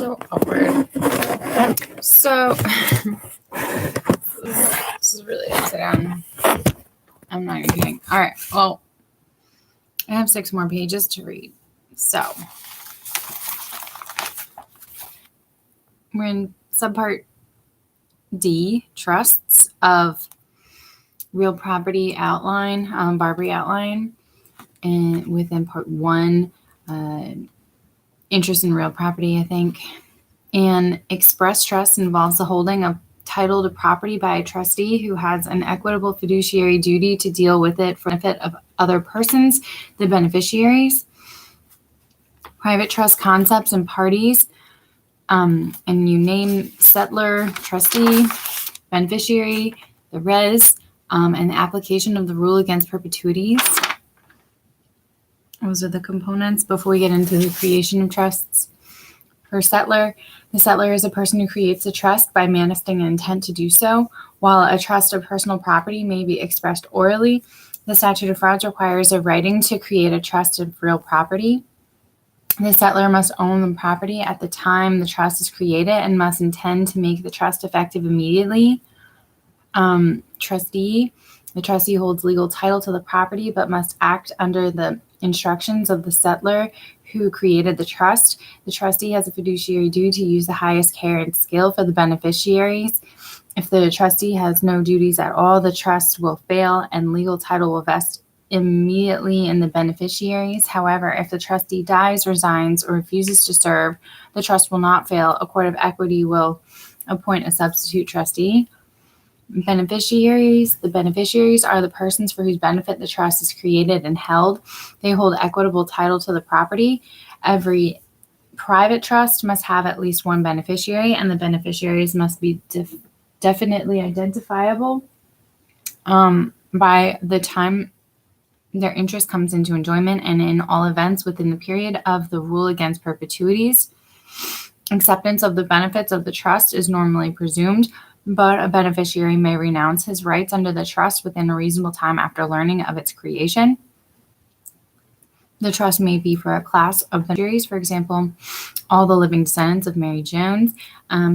so awkward. So, this is really upside down. I'm not even kidding. All right. Well, I have 6 more pages to read. So, we're in subpart D, trusts of real property outline, BARBRI outline, and within part 1, interest in real property, I think. An express trust involves the holding of title to property by a trustee who has an equitable fiduciary duty to deal with it for the benefit of other persons, the beneficiaries. Private trust concepts and parties, and you name settlor, trustee, beneficiary, the res, and the application of the rule against perpetuities. Those are the components before we get into the creation of trusts. For settlor, the settlor is a person who creates a trust by manifesting an intent to do so. While a trust of personal property may be expressed orally, the statute of frauds requires a writing to create a trust of real property. The settlor must own the property at the time the trust is created and must intend to make the trust effective immediately. Trustee, the trustee holds legal title to the property but must act under the instructions of the settlor who created the trust. The trustee has a fiduciary duty to use the highest care and skill for the beneficiaries. If the trustee has no duties at all, the trust will fail and legal title will vest immediately in the beneficiaries. However, if the trustee dies, resigns, or refuses to serve, the trust will not fail. A court of equity will appoint a substitute trustee. Beneficiaries. The beneficiaries are the persons for whose benefit the trust is created and held. They hold equitable title to the property. Every private trust must have at least one beneficiary, and the beneficiaries must be definitely identifiable by the time their interest comes into enjoyment and in all events within the period of the rule against perpetuities. Acceptance of the benefits of the trust is normally presumed, but a beneficiary may renounce his rights under the trust within a reasonable time after learning of its creation. The trust may be for a class of beneficiaries, for example, all the living descendants of Mary Jones,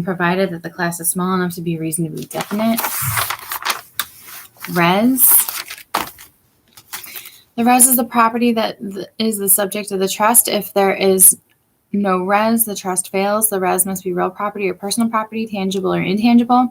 provided that the class is small enough to be reasonably definite. Res. The res is the property that is the subject of the trust. If there is no res, the trust fails. The res must be real property or personal property, tangible or intangible,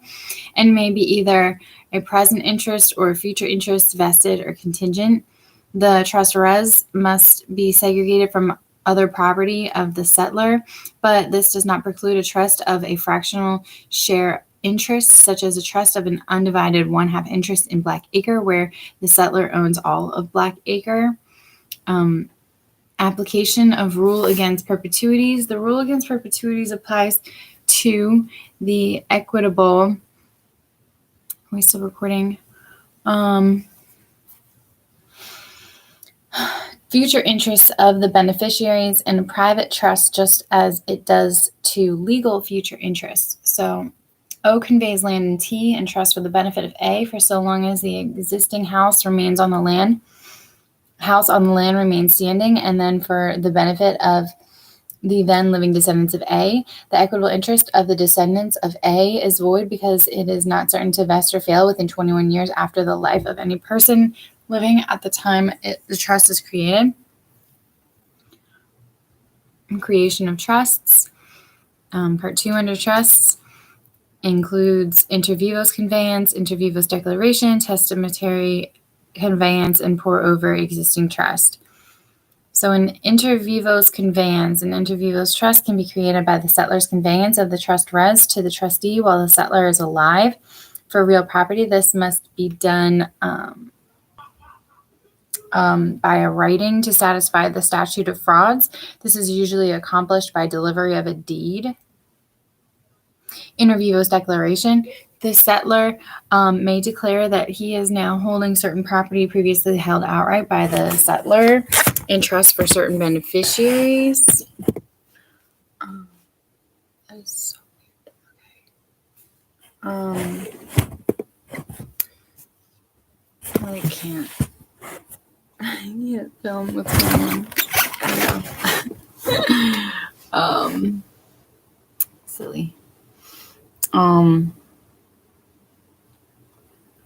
and may be either a present interest or a future interest, vested or contingent. The trust res must be segregated from other property of the settlor, but this does not preclude a trust of a fractional share interest, such as a trust of an undivided 1/2 interest in Black Acre, where the settlor owns all of Black Acre. Application of rule against perpetuities. The rule against perpetuities applies to the equitable. Are we still recording? Future interests of the beneficiaries in a private trust, just as it does to legal future interests. So O conveys land in T and trust for the benefit of A for so long as the existing house remains on the land. House on the land remains standing, and then for the benefit of the then living descendants of A. The equitable interest of the descendants of A is void because it is not certain to vest or fail within 21 years after the life of any person living at the time the trust is created. Creation of trusts. Part 2 under trusts includes inter vivos conveyance, inter vivos declaration, testamentary conveyance, and pour over existing trust. So an inter vivos conveyance, an inter vivos trust can be created by the settlor's conveyance of the trust res to the trustee while the settlor is alive. For real property, this must be done by a writing to satisfy the statute of frauds. This is usually accomplished by delivery of a deed. Inter vivos declaration. The settlor may declare that he is now holding certain property previously held outright by the settlor in trust for certain beneficiaries. That is so weird. I can't. I need to film what's going on. I know. silly.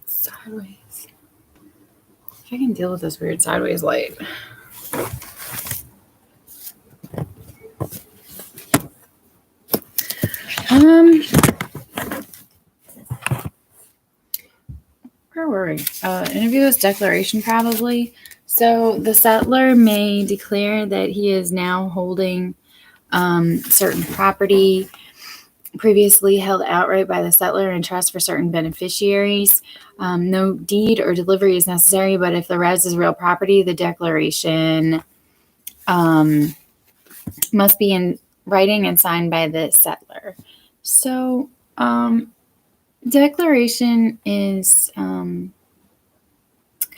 Sideways. If I can deal with this weird sideways light. Where were we? Interview with declaration, probably. So the settler may declare that he is now holding certain property previously held outright by the settler in trust for certain beneficiaries. No deed or delivery is necessary, but if the res is real property, the declaration must be in writing and signed by the settler. So declaration is kind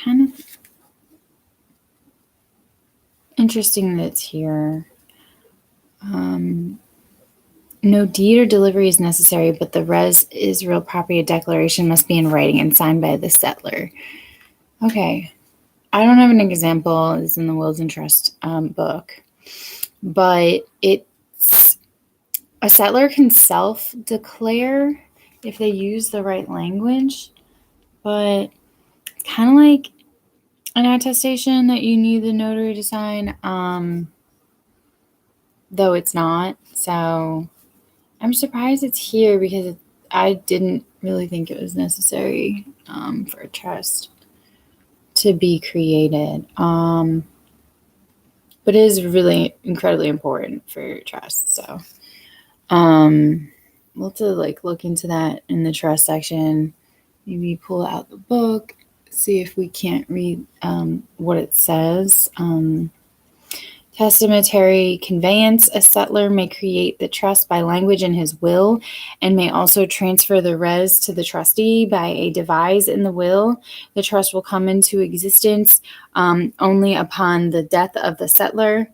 of interesting that it's here. No deed or delivery is necessary, but the res is real property. A declaration must be in writing and signed by the settler. Okay. I don't have an example. It's in the Wills and Trust book. But it's a settler can self-declare if they use the right language. But it's kind of like an attestation that you need the notary to sign, though it's not. So I'm surprised it's here because I didn't really think it was necessary for a trust to be created. But it is really incredibly important for trust. So we'll have to look into that in the trust section. Maybe pull out the book, see if we can't read what it says. Testamentary conveyance. A settler may create the trust by language in his will and may also transfer the res to the trustee by a devise in the will. The trust will come into existence only upon the death of the settler.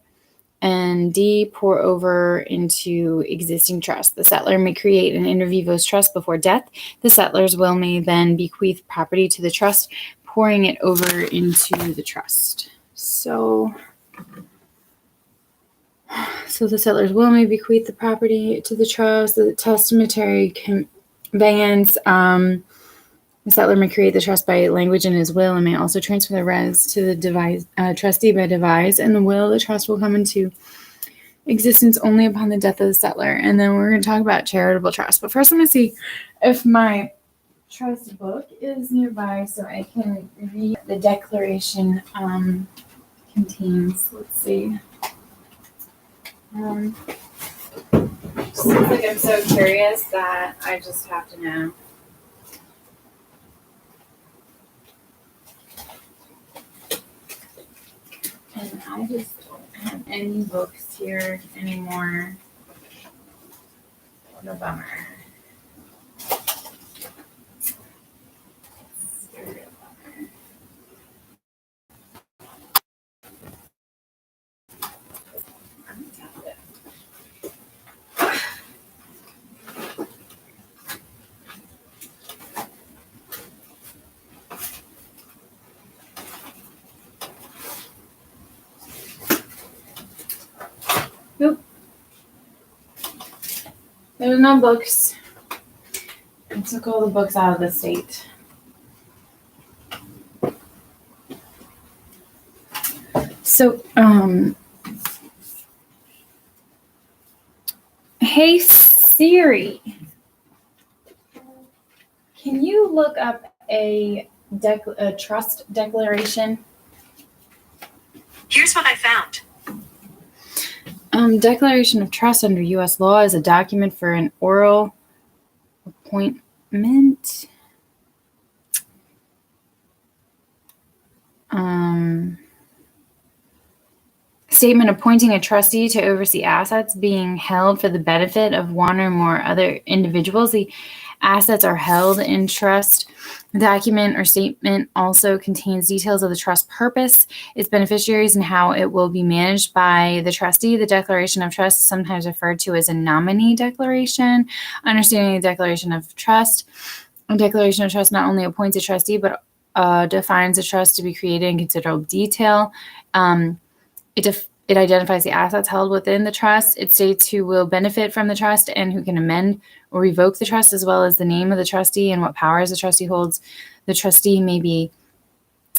And D, pour over into existing trust. The settler may create an inter vivos trust before death. The settler's will may then bequeath property to the trust, pouring it over into the trust. So the settler's will may bequeath the property to the trust. The testamentary conveyance. The settler may create the trust by language in his will and may also transfer the res to the trustee by devise. In the will, the trust will come into existence only upon the death of the settler. And then we're going to talk about charitable trust. But first, I'm going to see if my trust book is nearby so I can read the declaration contains. Let's see. Just seems like I'm so curious that I just have to know. And I just don't have any books here anymore. What a bummer. Nope. There's no books. I took all the books out of the state. So, hey Siri, can you look up a trust declaration? Here's what I found. Declaration of trust under U.S. law is a document for an oral appointment. Statement appointing a trustee to oversee assets being held for the benefit of one or more other individuals. The assets are held in trust. The document or statement also contains details of the trust purpose, its beneficiaries, and how it will be managed by the trustee. The declaration of trust is sometimes referred to as a nominee declaration. Understanding the declaration of trust. A declaration of trust not only appoints a trustee, but it identifies the assets held within the trust. It states who will benefit from the trust and who can amend or revoke the trust, as well as the name of the trustee and what powers the trustee holds. The trustee may be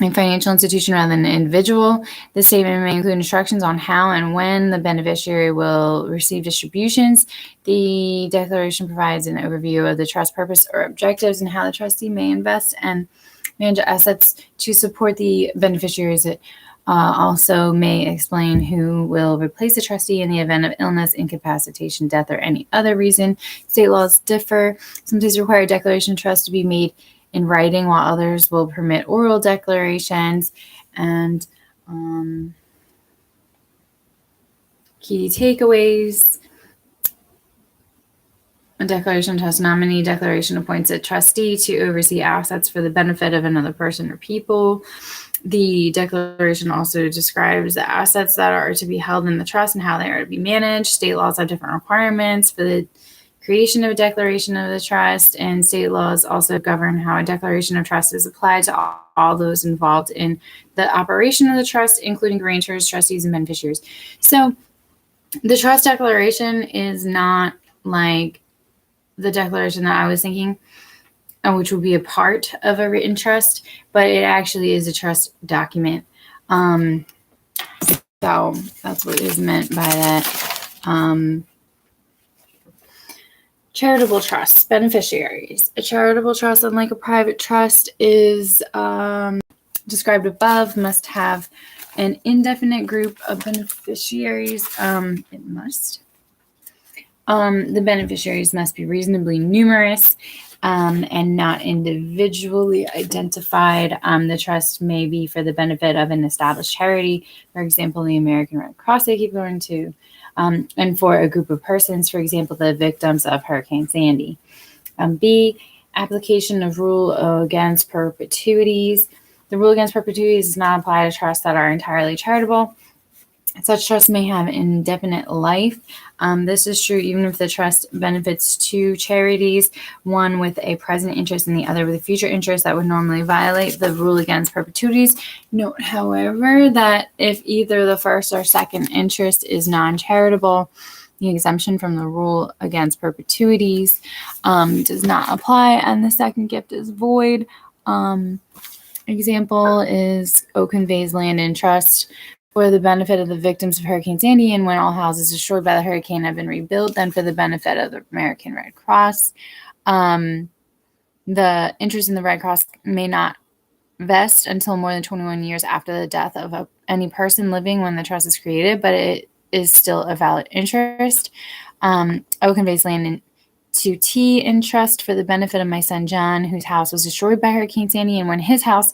a financial institution rather than an individual. The statement may include instructions on how and when the beneficiary will receive distributions. The declaration provides an overview of the trust purpose or objectives and how the trustee may invest and manage assets to support the beneficiaries. It also may explain who will replace the trustee in the event of illness, incapacitation, death, or any other reason. State laws differ. Some states require a declaration of trust to be made in writing, while others will permit oral declarations. And key takeaways: a declaration of trust nominee declaration appoints a trustee to oversee assets for the benefit of another person or people. The declaration also describes the assets that are to be held in the trust and how they are to be managed. State laws have different requirements for the creation of a declaration of the trust, and state laws also govern how a declaration of trust is applied to all those involved in the operation of the trust, including grantors, trustees, and beneficiaries. So the trust declaration is not like the declaration that I was thinking, which would be a part of a written trust, but it actually is a trust document. So that's what is meant by that. Charitable trusts, beneficiaries. A charitable trust, unlike a private trust, is described above, must have an indefinite group of beneficiaries. It must. The beneficiaries must be reasonably numerous and not individually identified. The trust may be for the benefit of an established charity, for example, the American Red Cross I keep going to, and for a group of persons, for example, the victims of Hurricane Sandy. B, application of rule against perpetuities. The rule against perpetuities does not apply to trusts that are entirely charitable. Such trusts may have indefinite life. This is true even if the trust benefits two charities, one with a present interest and the other with a future interest. That would normally violate the rule against perpetuities. Note, however, that if either the first or second interest is non-charitable, the exemption from the rule against perpetuities does not apply, and the second gift is void. Example is O conveys land in trust for the benefit of the victims of Hurricane Sandy, and when all houses destroyed by the hurricane have been rebuilt, then for the benefit of the American Red Cross. The interest in the Red Cross may not vest until more than 21 years after the death of any person living when the trust is created, but it is still a valid interest. O conveys land to T in trust for the benefit of my son John, whose house was destroyed by Hurricane Sandy, and when his house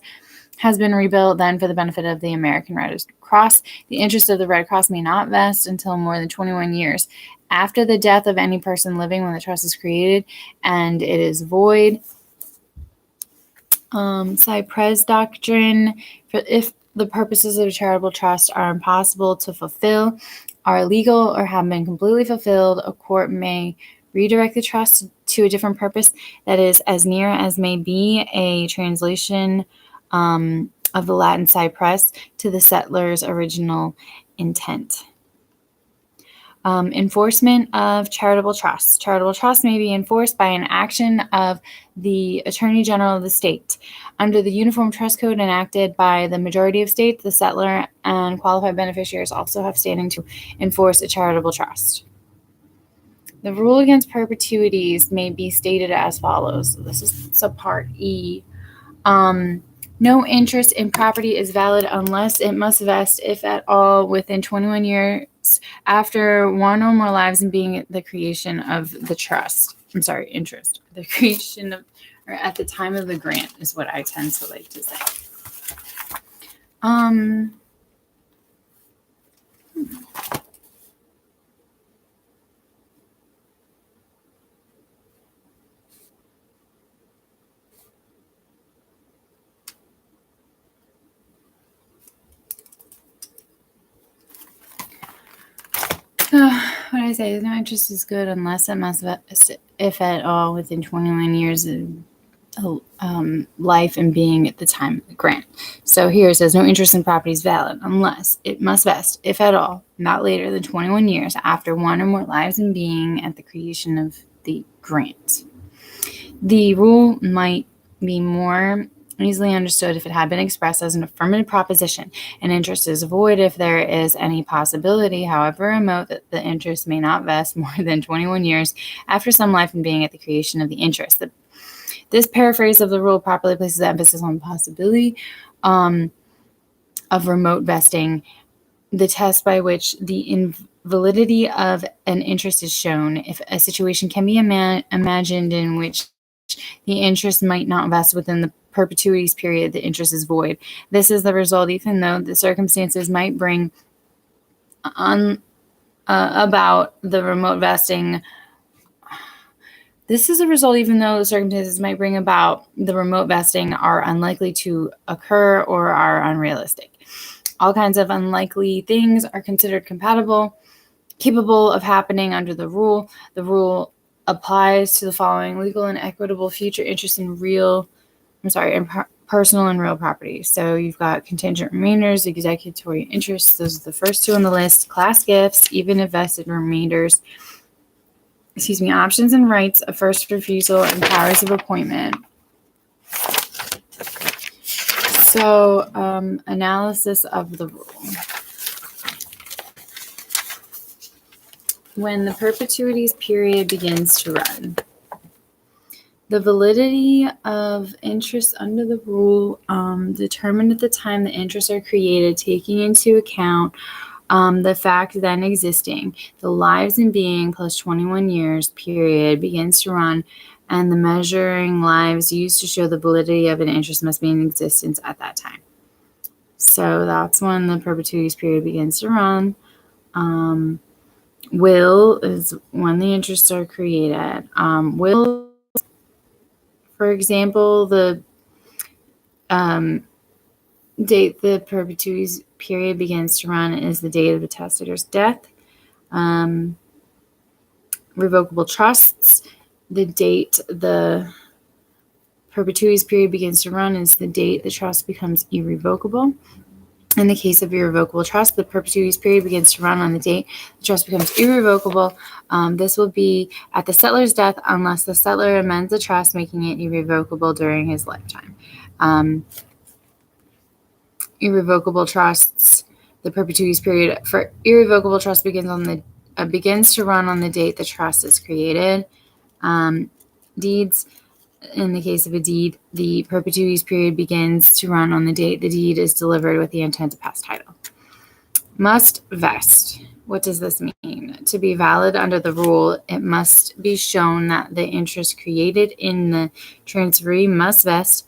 has been rebuilt, then for the benefit of the American Red Cross. The interest of the Red Cross may not vest until more than 21 years after the death of any person living when the trust is created, and it is void. Cypress doctrine: if the purposes of a charitable trust are impossible to fulfill, are illegal, or have been completely fulfilled, a court may redirect the trust to a different purpose that is as near as may be a translation of the Latin cypress to the settler's original intent. Enforcement of charitable trusts. Charitable trusts may be enforced by an action of the Attorney General of the state. Under the Uniform Trust Code enacted by the majority of states, the settler and qualified beneficiaries also have standing to enforce a charitable trust. The rule against perpetuities may be stated as follows. So this is subpart E. No interest in property is valid unless it must vest, if at all, within 21 years after one or more lives in being the creation of the trust. Interest. The creation of, or at the time of the grant is what I tend to like to say. What I say is no interest is good unless it must vest, if at all, within 21 years of life and being at the time of the grant. So So here it says no interest in property is valid unless it must vest, if at all, not later than 21 years after one or more lives in being at the creation of the grant. The rule might be more easily understood if it had been expressed as an affirmative proposition. An interest is void if there is any possibility, however remote, that the interest may not vest more than 21 years after some life in being at the creation of the interest. This paraphrase of the rule properly places the emphasis on the possibility of remote vesting, the test by which the invalidity of an interest is shown. If a situation can be imagined in which the interest might not vest within the perpetuities period, the interest is void. This is the result, even though the circumstances might bring about the remote vesting. This is a result, even though the circumstances might bring about the remote vesting are unlikely to occur or are unrealistic. All kinds of unlikely things are considered capable of happening under the rule. The rule applies to the following: legal and equitable future interest in personal and real property. So you've got contingent remainders, executory interests. Those are the first two on the list. Class gifts, even if vested remainders. Options and rights of first refusal and powers of appointment. So, analysis of the rule. When the perpetuities period begins to run, the validity of interest under the rule determined at the time the interests are created, taking into account the fact then existing, the lives in being plus 21 years period begins to run, and the measuring lives used to show the validity of an interest must be in existence at that time. So that's when the perpetuities period begins to run. Will is when the interests are created. Will, for example, the date the perpetuities period begins to run is the date of the testator's death. Revocable trusts, the date the perpetuities period begins to run is the date the trust becomes irrevocable. In the case of irrevocable trust, the perpetuities period begins to run on the date the trust becomes irrevocable. This will be at the settler's death unless the settler amends the trust, making it irrevocable during his lifetime. Irrevocable trusts, the perpetuities period for irrevocable trust begins to run on the date the trust is created. Deeds, in the case of a deed, the perpetuities period begins to run on the date the deed is delivered with the intent to pass title. Must vest. What does this mean? To be valid under the rule, it must be shown that the interest created in the transferee must vest,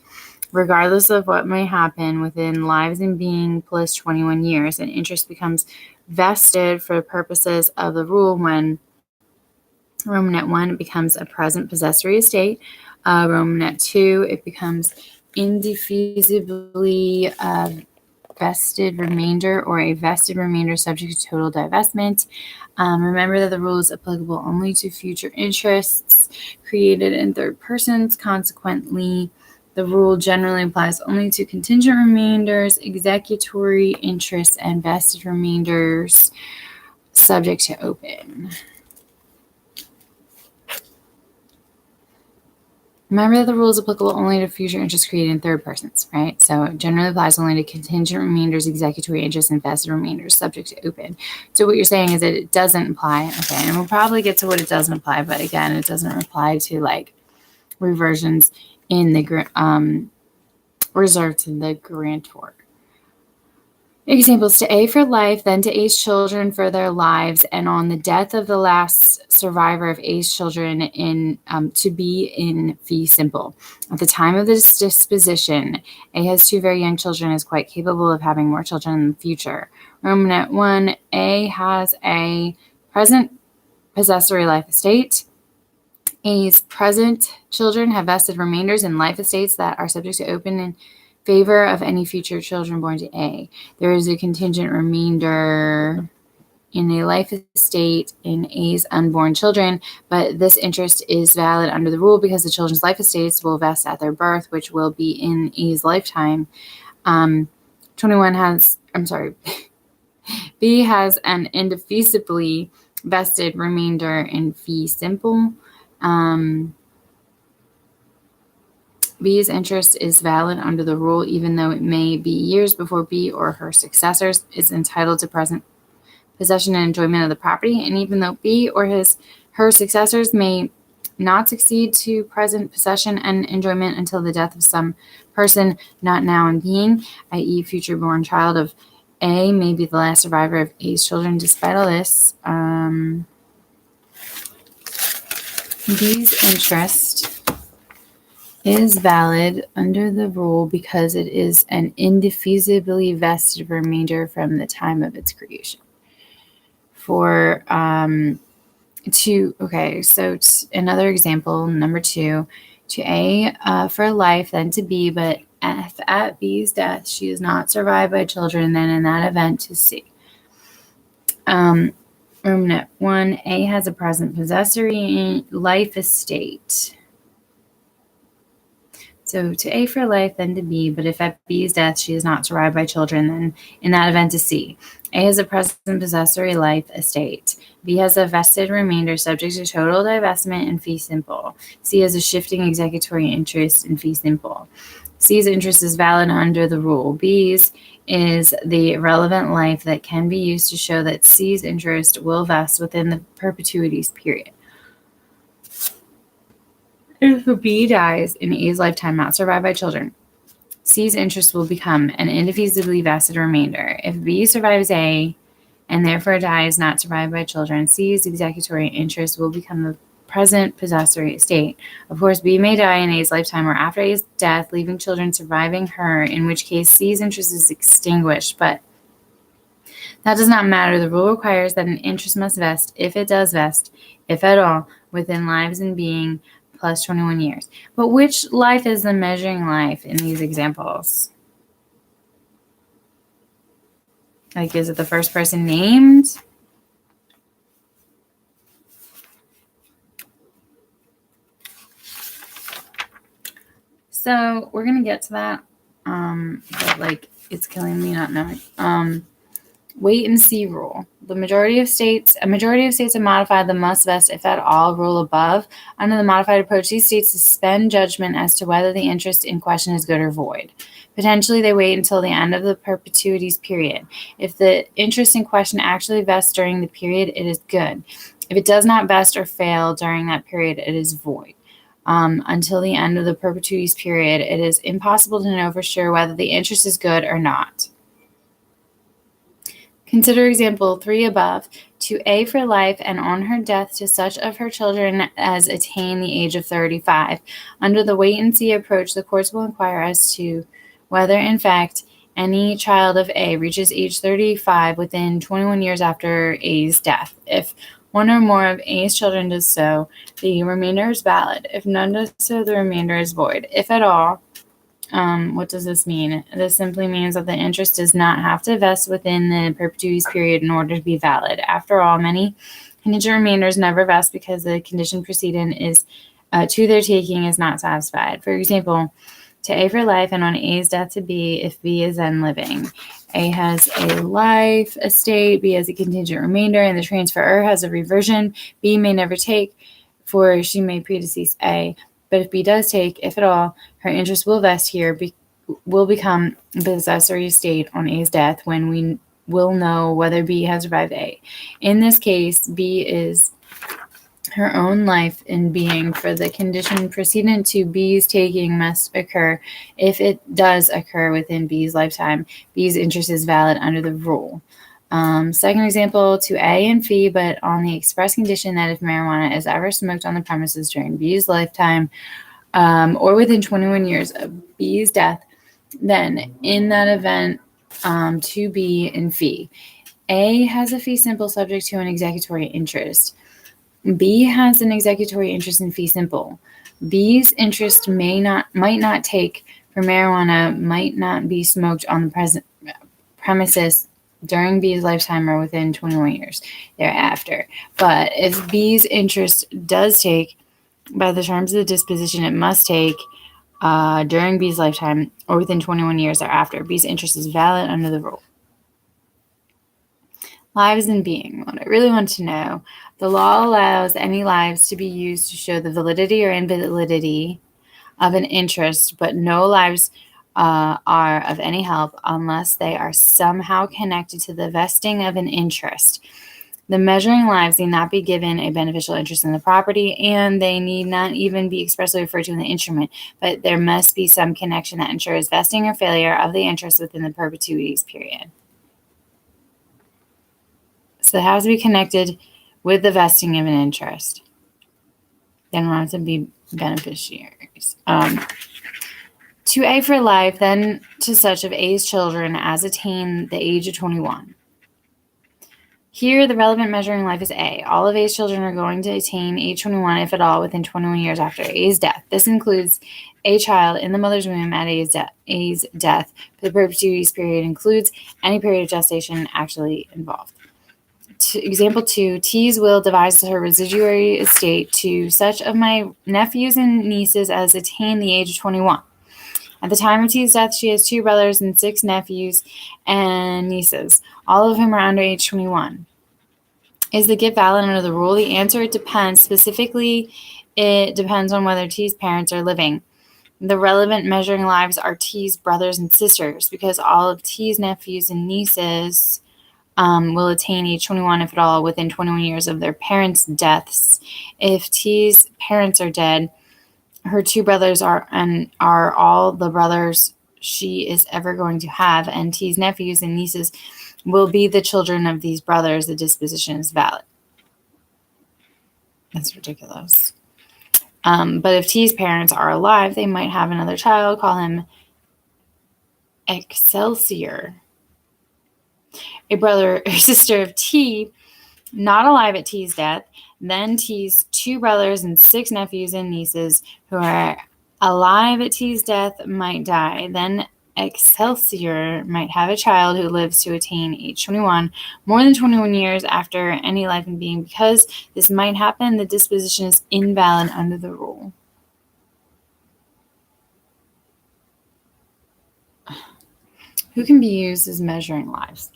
regardless of what may happen within lives in being plus 21 years. An interest becomes vested for purposes of the rule when Romanet 1, it becomes a present possessory estate. Romanet 2, it becomes indefeasibly vested remainder or a vested remainder subject to total divestment. Remember that the rule is applicable only to future interests created in third persons. Consequently, the rule generally applies only to contingent remainders, executory interests, and vested remainders subject to open. Remember that the rule is applicable only to future interests created in third persons, right? So it generally applies only to contingent remainders, executory interests, and vested remainders subject to open. So what you're saying is that it doesn't apply. Okay, and we'll probably get to what it doesn't apply, but again, it doesn't apply to like reversions in the reserved to the grantor. Examples: to A for life, then to A's children for their lives, and on the death of the last survivor of A's children to B in fee simple. At the time of this disposition, A has two very young children and is quite capable of having more children in the future. Romanet 1, A has a present possessory life estate. A's present children have vested remainders in life estates that are subject to open in favor of any future children born to A. There is a contingent remainder in a life estate in A's unborn children, but this interest is valid under the rule because the children's life estates will vest at their birth, which will be in A's lifetime. 21 has, I'm sorry, B has an indefeasibly vested remainder in fee simple. B's interest is valid under the rule, even though it may be years before B or her successors is entitled to present possession and enjoyment of the property, and even though B or her successors may not succeed to present possession and enjoyment until the death of some person not now in being, i.e., future born child of A may be the last survivor of A's children. Despite all this, B's interest is valid under the rule because it is an indefeasibly vested remainder from the time of its creation. For another example, number 2, to A for life, then to B, but if at B's death she is not survived by children, then in that event to C. Ruminant 1, A has a present possessory life estate. So to A for life, then to B, but if at B's death she is not survived by children, then in that event to C. A has a present possessory life estate. B has a vested remainder subject to total divestment in fee simple. C has a shifting executory interest in fee simple. C's interest is valid under the rule. B's is the relevant life that can be used to show that C's interest will vest within the perpetuities period. If B dies in A's lifetime not survived by children, C's interest will become an indefeasibly vested remainder. If B survives A and therefore dies not survived by children, C's executory interest will become the present possessory estate. Of course, B may die in A's lifetime or after A's death, leaving children surviving her, in which case C's interest is extinguished, but that does not matter. The rule requires that an interest must vest, if it does vest, if at all, within lives and being plus 21 years. But which life is the measuring life in these examples? Like, is it the first person named? So we're going to get to that. But it's killing me not knowing. Wait and see rule. A majority of states have modified the must vest if at all rule above. Under the modified approach, these states suspend judgment as to whether the interest in question is good or void. Potentially, they wait until the end of the perpetuities period. If the interest in question actually vests during the period, it is good. If it does not vest or fail during that period, it is void. Until the end of the perpetuities period, it is impossible to know for sure whether the interest is good or not. Consider example 3 above. To A for life, and on her death to such of her children as attain the age of 35. Under the wait and see approach, the courts will inquire as to whether, in fact, any child of A reaches age 35 within 21 years after A's death. If one or more of A's children does so, the remainder is valid. If none does so, the remainder is void. If at all, what does this mean? This simply means that the interest does not have to vest within the perpetuities period in order to be valid. After all, many contingent remainders never vest because the condition precedent is to their taking is not satisfied. For example, to A for life, and on A's death to B if B is then living. A has a life estate, B has a contingent remainder, and the transferor has a reversion. B may never take, for she may predecease A. But if B does take, if at all, her interest will vest here, will become possessory estate on A's death when we will know whether B has survived A. In this case, B is her own life in being, for the condition precedent to B's taking must occur. If it does occur within B's lifetime, B's interest is valid under the rule. Second example, to A and Fee, but on the express condition that if marijuana is ever smoked on the premises during B's lifetime, or within 21 years of B's death, then in that event, to B and Fee. A has a fee simple subject to an executory interest. B has an executory interest in fee simple. B's interest might not take, for marijuana might not be smoked on the premises during B's lifetime or within 21 years thereafter. But if B's interest does take, by the terms of the disposition it must take, during B's lifetime or within 21 years thereafter. B's interest is valid under the rule. Lives in being. What I really want to know. The law allows any lives to be used to show the validity or invalidity of an interest, but no lives are of any help unless they are somehow connected to the vesting of an interest. The measuring lives need not be given a beneficial interest in the property, and they need not even be expressly referred to in the instrument, but there must be some connection that ensures vesting or failure of the interest within the perpetuities period. So it has to be connected with the vesting of an interest. Then we'll have to be beneficiaries. To A for life, then to such of A's children as attain the age of 21. Here, the relevant measuring life is A. All of A's children are going to attain age 21, if at all, within 21 years after A's death. This includes a child in the mother's womb at A's death. The perpetuities period includes any period of gestation actually involved. Example 2, T's will divides her residuary estate to such of my nephews and nieces as attain the age of 21. At the time of T's death, she has 2 brothers and 6 nephews and nieces, all of whom are under age 21. Is the gift valid under the rule? The answer, it depends. Specifically, it depends on whether T's parents are living. The relevant measuring lives are T's brothers and sisters, because all of T's nephews and nieces will attain age 21, if at all, within 21 years of their parents' deaths. If T's parents are dead, her 2 brothers are all the brothers she is ever going to have, and T's nephews and nieces will be the children of these brothers. The disposition is valid. That's ridiculous. But if T's parents are alive, they might have another child, call him Excelsior. A brother or sister of T, not alive at T's death, then T's 2 brothers and 6 nephews and nieces who are alive at T's death might die. Then Excelsior might have a child who lives to attain age 21, more than 21 years after any life in being. Because this might happen, the disposition is invalid under the rule. Who can be used as measuring lives?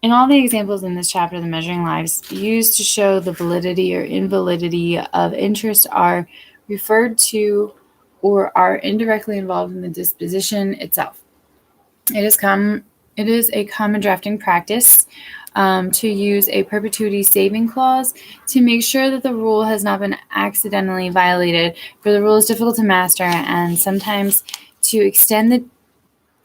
In all the examples in this chapter, the measuring lives used to show the validity or invalidity of interest are referred to or are indirectly involved in the disposition itself. It is a common drafting practice to use a perpetuity saving clause to make sure that the rule has not been accidentally violated, for the rule is difficult to master, and sometimes to extend the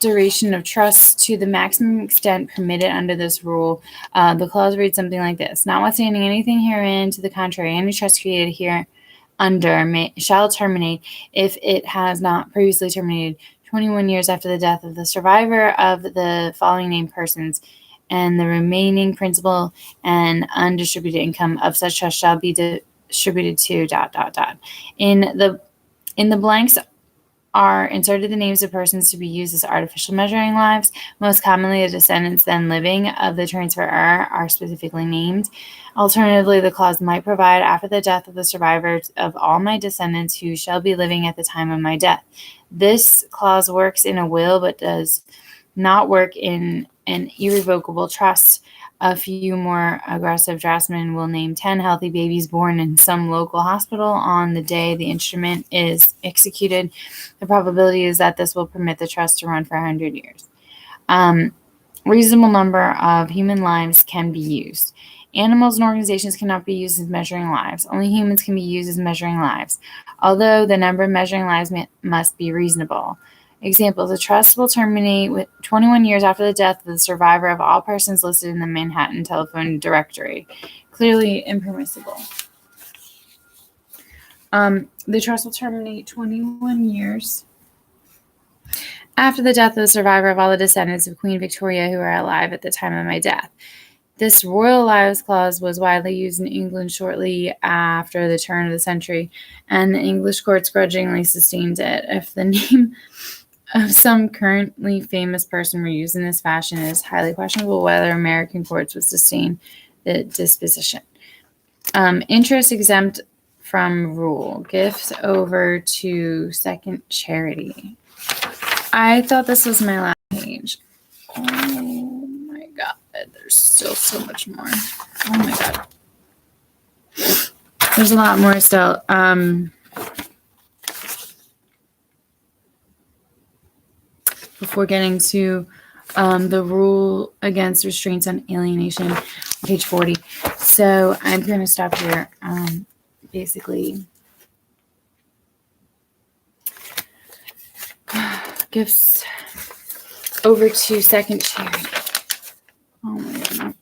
duration of trust to the maximum extent permitted under this rule. The clause reads something like this: notwithstanding anything herein to the contrary, any trust created here under shall terminate, if it has not previously terminated, 21 years after the death of the survivor of the following named persons, and the remaining principal and undistributed income of such trust shall be distributed to ... In the blanks are inserted the names of persons to be used as artificial measuring lives. Most commonly, the descendants then living of the transferor are specifically named. Alternatively, the clause might provide, after the death of the survivors of all my descendants who shall be living at the time of my death. This clause works in a will, but does not work in an irrevocable trust. A few more aggressive draftsmen will name 10 healthy babies born in some local hospital on the day the instrument is executed. The probability is that this will permit the trust to run for 100 years. Reasonable number of human lives can be used. Animals and organizations cannot be used as measuring lives. Only humans can be used as measuring lives, although the number of measuring lives must be reasonable. Example, the trust will terminate with 21 years after the death of the survivor of all persons listed in the Manhattan telephone directory. Clearly impermissible. The trust will terminate 21 years after the death of the survivor of all the descendants of Queen Victoria who are alive at the time of my death. This royal lives clause was widely used in England shortly after the turn of the century, and the English courts grudgingly sustained it. If the name of some currently famous person were used in this fashion, it is highly questionable whether American courts would sustain the disposition. Interest exempt from rule. Gifts over to second charity. I thought this was my last page. Oh my god, there's still so much more. Oh my god. There's a lot more still. Before getting to the rule against restraints on alienation, page 40. So I'm going to stop here. Basically, gifts over to second charity. Oh my god.